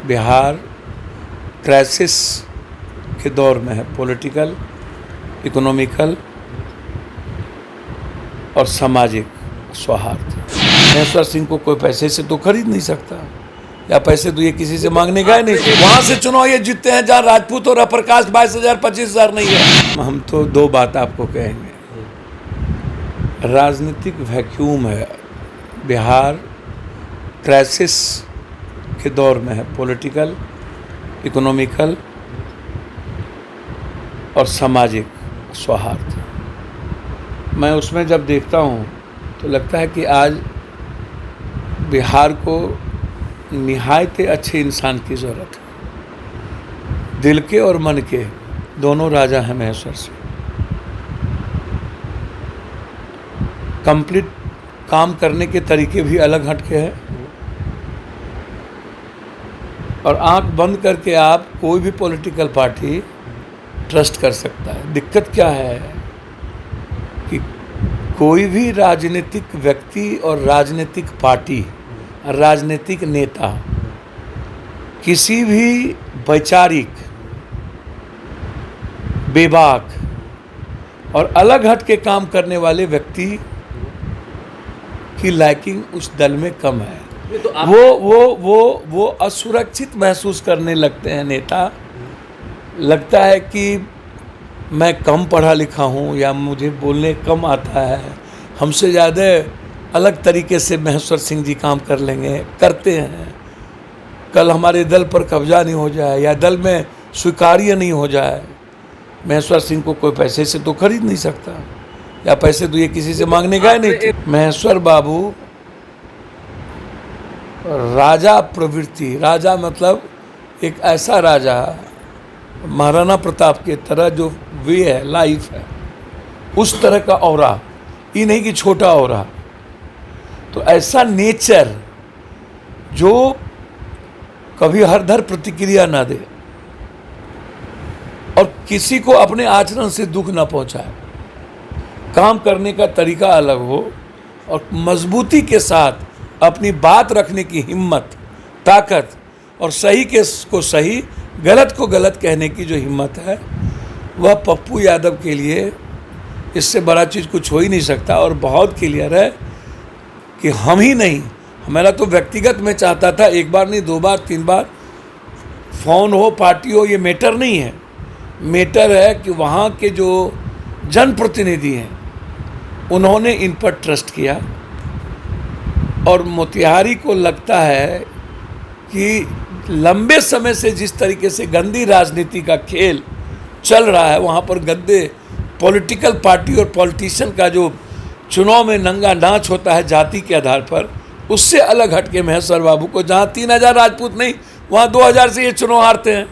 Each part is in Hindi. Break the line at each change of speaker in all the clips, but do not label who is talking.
बिहार क्राइसिस के दौर में है, पॉलिटिकल, इकोनॉमिकल और सामाजिक सौहार्द। महेश्वर सिंह को कोई पैसे से तो खरीद नहीं सकता, या पैसे तो ये किसी से मांगने गए नहीं। वहां से चुनाव ये जीतते हैं जहाँ राजपूत और प्रकाश 22,000 25,000 नहीं है। हम तो दो बात आपको कहेंगे, राजनीतिक वैक्यूम है, बिहार क्राइसिस के दौर में है, पॉलिटिकल, इकोनॉमिकल और सामाजिक सौहार्द। मैं उसमें जब देखता हूँ तो लगता है कि आज बिहार को निहायत अच्छे इंसान की ज़रूरत है। दिल के और मन के दोनों राजा हैं महेश्वर सिंह। कंप्लीट काम करने के तरीके भी अलग हटके हैं, और आंख बंद करके आप कोई भी पॉलिटिकल पार्टी ट्रस्ट कर सकता है। दिक्कत क्या है कि कोई भी राजनीतिक व्यक्ति और राजनीतिक पार्टी, राजनीतिक नेता, किसी भी वैचारिक, बेबाक और अलग हट के काम करने वाले व्यक्ति की लाइकिंग उस दल में कम है। तो वो असुरक्षित महसूस करने लगते हैं नेता। लगता है कि मैं कम पढ़ा लिखा हूँ, या मुझे बोलने कम आता है, हमसे ज़्यादा अलग तरीके से महेश्वर सिंह जी काम कर लेंगे, करते हैं। कल हमारे दल पर कब्जा नहीं हो जाए या दल में स्वीकार्य नहीं हो जाए। महेश्वर सिंह को कोई पैसे से तो खरीद नहीं सकता, या पैसे तो ये किसी से मांगने गए नहीं। महेश्वर बाबू राजा प्रवृत्ति, राजा मतलब एक ऐसा राजा, महाराणा प्रताप के तरह जो वे है, लाइफ है, उस तरह का औरा, ये नहीं कि छोटा औरा। तो ऐसा नेचर जो कभी हरधर प्रतिक्रिया ना दे और किसी को अपने आचरण से दुख ना पहुंचाए, काम करने का तरीका अलग हो और मजबूती के साथ अपनी बात रखने की हिम्मत, ताकत, और सही को सही, गलत को गलत कहने की जो हिम्मत है, वह पप्पू यादव के लिए इससे बड़ा चीज़ कुछ हो ही नहीं सकता। और बहुत क्लियर है कि हम ही नहीं, मेरा तो व्यक्तिगत में चाहता था, एक बार नहीं, 2 बार 3 बार, फोन हो, पार्टी हो, ये मैटर नहीं है। मैटर है कि वहाँ के जो जनप्रतिनिधि हैं उन्होंने इन पर ट्रस्ट किया, और मोतिहारी को लगता है कि लंबे समय से जिस तरीके से गंदी राजनीति का खेल चल रहा है, वहाँ पर गंदे पॉलिटिकल पार्टी और पॉलिटिशियन का जो चुनाव में नंगा नाच होता है जाति के आधार पर, उससे अलग हट के महेश्वर बाबू को, जहाँ 3,000 राजपूत नहीं, वहाँ 2,000 से ये चुनाव हारते हैं।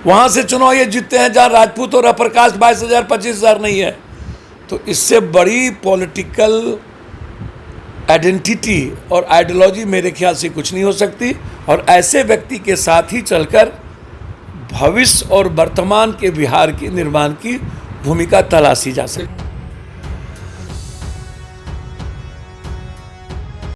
वहाँ से चुनाव ये जीतते हैं जहाँ राजपूत और प्रकाश 22,000 25,000 नहीं है। तो इससे बड़ी पॉलिटिकल आइडेंटिटी और आइडियोलॉजी मेरे ख्याल से कुछ नहीं हो सकती, और ऐसे व्यक्ति के साथ ही चलकर भविष्य और वर्तमान के बिहार के निर्माण की भूमिका तलाशी जा सकती है।